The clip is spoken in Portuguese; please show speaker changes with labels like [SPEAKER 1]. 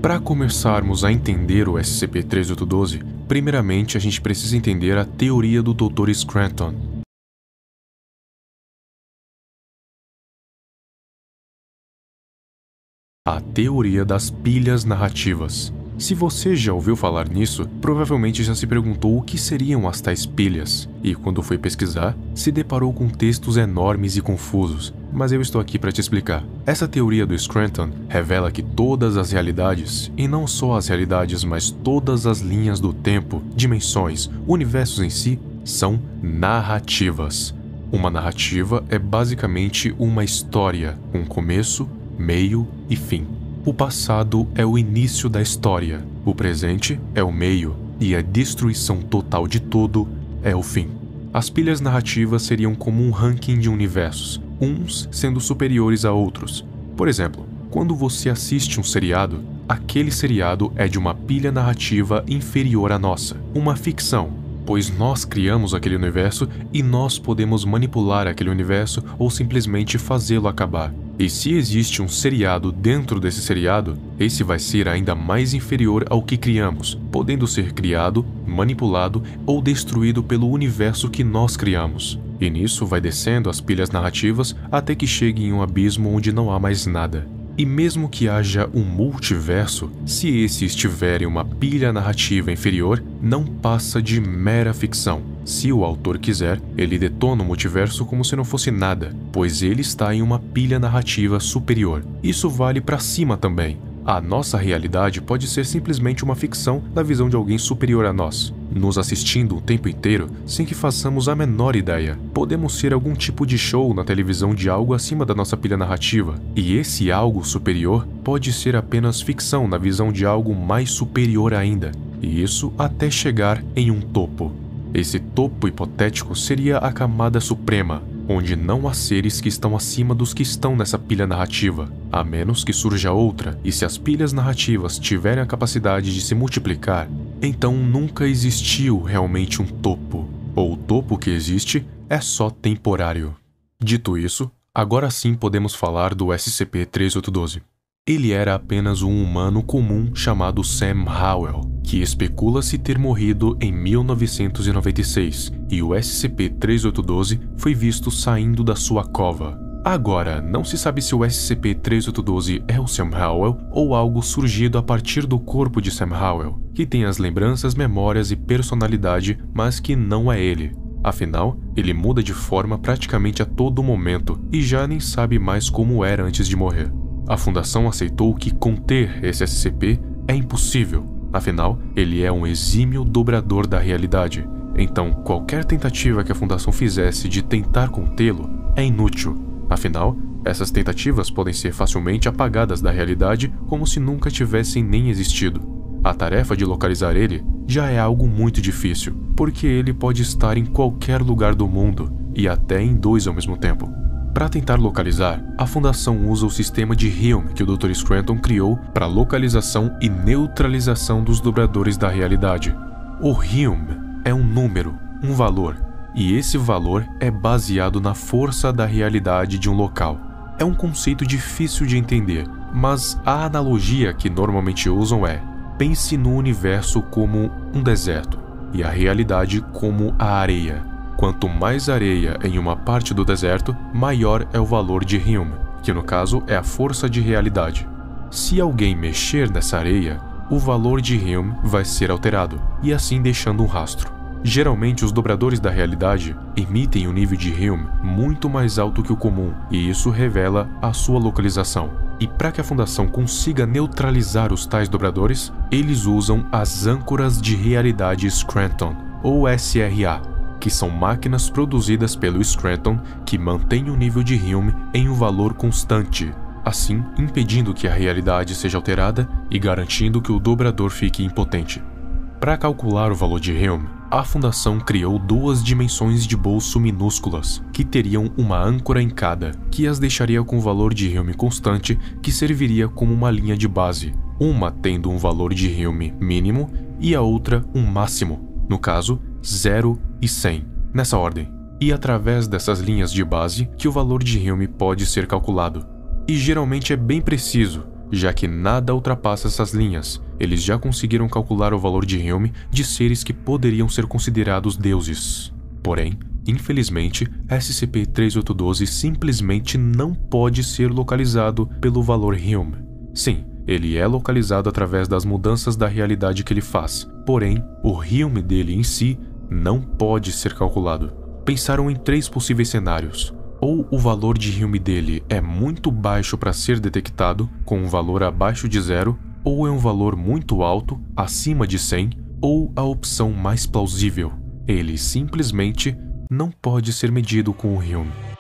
[SPEAKER 1] Para começarmos a entender o SCP-3812, primeiramente a gente precisa entender a teoria do Dr. Scranton. A teoria das pilhas narrativas. Se você já ouviu falar nisso, provavelmente já se perguntou o que seriam as tais pilhas, e quando foi pesquisar, se deparou com textos enormes e confusos, mas eu estou aqui para te explicar. Essa teoria do Scranton revela que todas as realidades, e não só as realidades, mas todas as linhas do tempo, dimensões, universos em si, são narrativas. Uma narrativa é basicamente uma história, um começo, meio e fim. O passado é o início da história, o presente é o meio e a destruição total de tudo é o fim. As pilhas narrativas seriam como um ranking de universos, uns sendo superiores a outros. Por exemplo, quando você assiste um seriado, aquele seriado é de uma pilha narrativa inferior à nossa, uma ficção, pois nós criamos aquele universo e nós podemos manipular aquele universo ou simplesmente fazê-lo acabar. E se existe um seriado dentro desse seriado, esse vai ser ainda mais inferior ao que criamos, podendo ser criado, manipulado ou destruído pelo universo que nós criamos. E nisso vai descendo as pilhas narrativas até que chegue em um abismo onde não há mais nada. E mesmo que haja um multiverso, se esse estiver em uma pilha narrativa inferior, não passa de mera ficção. Se o autor quiser, ele detona o multiverso como se não fosse nada, pois ele está em uma pilha narrativa superior. Isso vale para cima também. A nossa realidade pode ser simplesmente uma ficção da visão de alguém superior a nós, nos assistindo o tempo inteiro sem que façamos a menor ideia. Podemos ser algum tipo de show na televisão de algo acima da nossa pilha narrativa, e esse algo superior pode ser apenas ficção na visão de algo mais superior ainda, e isso até chegar em um topo. Esse topo hipotético seria a camada suprema, onde não há seres que estão acima dos que estão nessa pilha narrativa, a menos que surja outra, e se as pilhas narrativas tiverem a capacidade de se multiplicar, então nunca existiu realmente um topo, ou o topo que existe é só temporário. Dito isso, agora sim podemos falar do SCP-3812. Ele era apenas um humano comum chamado Sam Howell, que especula-se ter morrido em 1996, e o SCP-3812 foi visto saindo da sua cova. Agora, não se sabe se o SCP-3812 é o Sam Howell ou algo surgido a partir do corpo de Sam Howell, que tem as lembranças, memórias e personalidade, mas que não é ele. Afinal, ele muda de forma praticamente a todo momento e já nem sabe mais como era antes de morrer. A Fundação aceitou que conter esse SCP é impossível, afinal, ele é um exímio dobrador da realidade. Então, qualquer tentativa que a Fundação fizesse de tentar contê-lo é inútil. Afinal, essas tentativas podem ser facilmente apagadas da realidade como se nunca tivessem nem existido. A tarefa de localizar ele já é algo muito difícil, porque ele pode estar em qualquer lugar do mundo, e até em dois ao mesmo tempo. Para tentar localizar, a Fundação usa o sistema de Helm que o Dr. Scranton criou para localização e neutralização dos dobradores da realidade. O Helm é um número, um valor, e esse valor é baseado na força da realidade de um local. É um conceito difícil de entender, mas a analogia que normalmente usam é: pense no universo como um deserto, e a realidade como a areia. Quanto mais areia em uma parte do deserto, maior é o valor de Helm, que no caso é a força de realidade. Se alguém mexer nessa areia, o valor de Helm vai ser alterado, e assim deixando um rastro. Geralmente os dobradores da realidade emitem um nível de Helm muito mais alto que o comum, e isso revela a sua localização. E para que a Fundação consiga neutralizar os tais dobradores, eles usam as âncoras de realidade Scranton, ou SRA, que são máquinas produzidas pelo Scranton que mantêm o nível de Helm em um valor constante, assim impedindo que a realidade seja alterada e garantindo que o dobrador fique impotente. Para calcular o valor de Helm, a Fundação criou duas dimensões de bolso minúsculas, que teriam uma âncora em cada, que as deixaria com o valor de Helm constante, que serviria como uma linha de base, uma tendo um valor de Helm mínimo e a outra um máximo, no caso, 0 e 100, nessa ordem. E através dessas linhas de base que o valor de Helm pode ser calculado. E geralmente é bem preciso, já que nada ultrapassa essas linhas. Eles já conseguiram calcular o valor de Hume de seres que poderiam ser considerados deuses. Porém, infelizmente, SCP-3812 simplesmente não pode ser localizado pelo valor Hume. Sim, ele é localizado através das mudanças da realidade que ele faz, porém, o Hume dele em si não pode ser calculado. Pensaram em 3 possíveis cenários. Ou o valor de Hume dele é muito baixo para ser detectado, com um valor abaixo de 0, ou é um valor muito alto, acima de 100, ou a opção mais plausível, ele simplesmente não pode ser medido com o Hume.